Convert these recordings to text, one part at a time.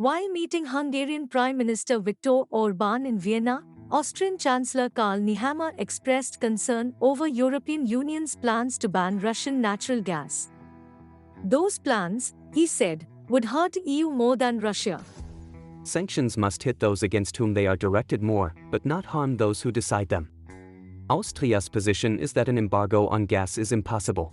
While meeting Hungarian Prime Minister Viktor Orbán in Vienna, Austrian Chancellor Karl Nehammer expressed concern over European Union's plans to ban Russian natural gas. Those plans, he said, would hurt EU more than Russia. Sanctions must hit those against whom they are directed more, but not harm those who decide them. Austria's position is that an embargo on gas is impossible.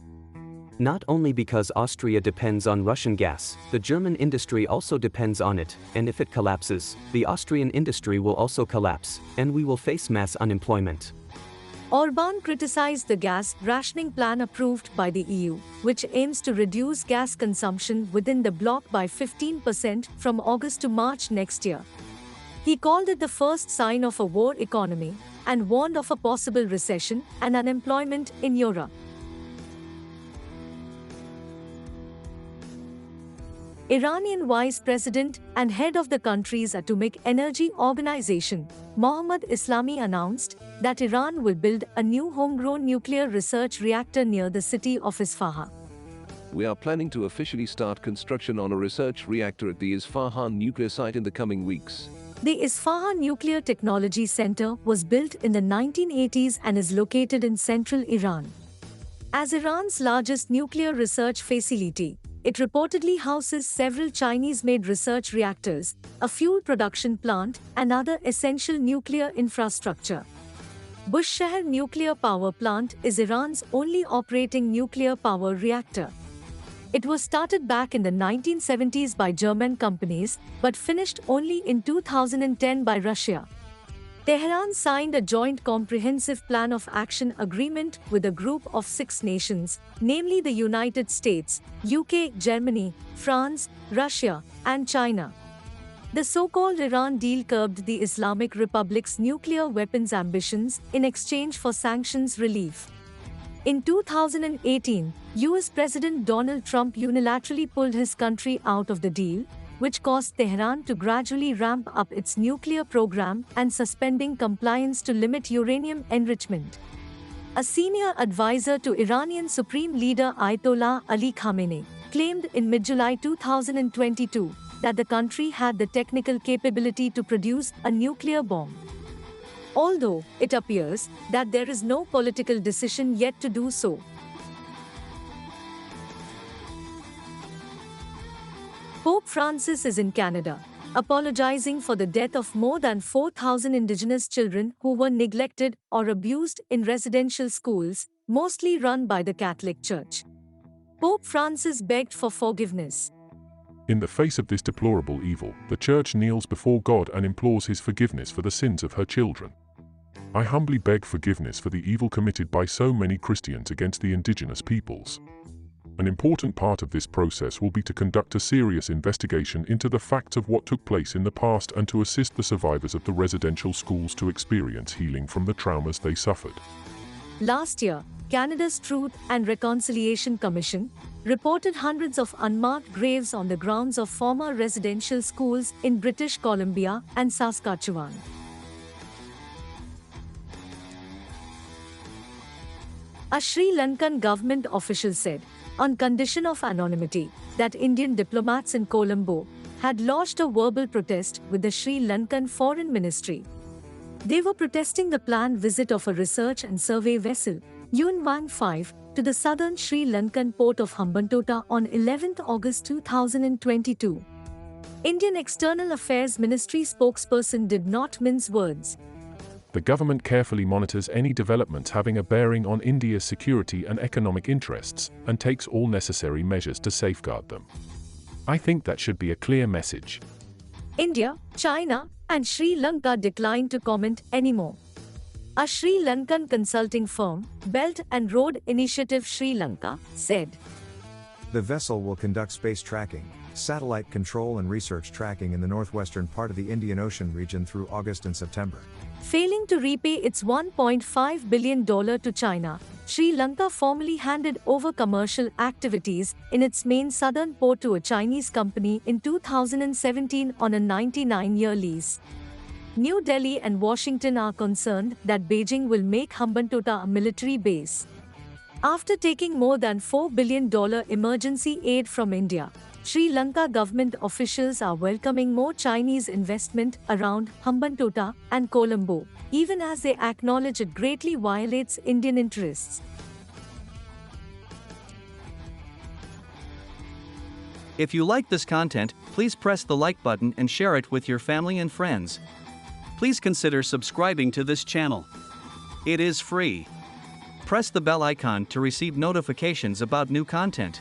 Not only because Austria depends on Russian gas, the German industry also depends on it, and if it collapses, the Austrian industry will also collapse, and we will face mass unemployment. Orbán criticized the gas rationing plan approved by the EU, which aims to reduce gas consumption within the bloc by 15% from August to March next year. He called it the first sign of a war economy and warned of a possible recession and unemployment in Europe. Iranian Vice President and head of the country's Atomic Energy Organization, Mohammad Eslami announced that Iran will build a new homegrown nuclear research reactor near the city of Isfahan. We are planning to officially start construction on a research reactor at the Isfahan nuclear site in the coming weeks. The Isfahan Nuclear Technology Center was built in the 1980s and is located in central Iran. As Iran's largest nuclear research facility, it reportedly houses several Chinese-made research reactors, a fuel production plant, and other essential nuclear infrastructure. Bushehr Nuclear Power Plant is Iran's only operating nuclear power reactor. It was started back in the 1970s by German companies, but finished only in 2010 by Russia. Tehran signed a joint comprehensive plan of action agreement with a group of 6 nations, namely the United States, UK, Germany, France, Russia, and China. The so-called Iran deal curbed the Islamic Republic's nuclear weapons ambitions in exchange for sanctions relief. In 2018, US President Donald Trump unilaterally pulled his country out of the deal, which caused Tehran to gradually ramp up its nuclear program and suspending compliance to limit uranium enrichment. A senior advisor to Iranian Supreme Leader Ayatollah Ali Khamenei claimed in mid-July 2022 that the country had the technical capability to produce a nuclear bomb. Although it appears that there is no political decision yet to do so. Pope Francis is in Canada, apologizing for the death of more than 4,000 Indigenous children who were neglected or abused in residential schools, mostly run by the Catholic Church. Pope Francis begged for forgiveness. In the face of this deplorable evil, the Church kneels before God and implores His forgiveness for the sins of her children. I humbly beg forgiveness for the evil committed by so many Christians against the Indigenous peoples. An important part of this process will be to conduct a serious investigation into the facts of what took place in the past and to assist the survivors of the residential schools to experience healing from the traumas they suffered. Last year, Canada's Truth and Reconciliation Commission reported hundreds of unmarked graves on the grounds of former residential schools in British Columbia and Saskatchewan. A Sri Lankan government official said, on condition of anonymity, that Indian diplomats in Colombo had lodged a verbal protest with the Sri Lankan Foreign Ministry. They were protesting the planned visit of a research and survey vessel, Yuan Wang 5, to the southern Sri Lankan port of Hambantota on 11 August 2022. Indian External Affairs Ministry spokesperson did not mince words. The government carefully monitors any developments having a bearing on India's security and economic interests, and takes all necessary measures to safeguard them. I think that should be a clear message. India, China, and Sri Lanka declined to comment anymore. A Sri Lankan consulting firm, Belt and Road Initiative Sri Lanka, said, "The vessel will conduct space tracking, satellite control and research tracking in the northwestern part of the Indian Ocean region through August and September." Failing to repay its $1.5 billion to China, Sri Lanka formally handed over commercial activities in its main southern port to a Chinese company in 2017 on a 99-year lease. New Delhi and Washington are concerned that Beijing will make Hambantota a military base. After taking more than $4 billion emergency aid from India, Sri Lanka government officials are welcoming more Chinese investment around Hambantota and Colombo, even as they acknowledge it greatly violates Indian interests. If you like this content, please press the like button and share it with your family and friends. Please consider subscribing to this channel. It is free. Press the bell icon to receive notifications about new content.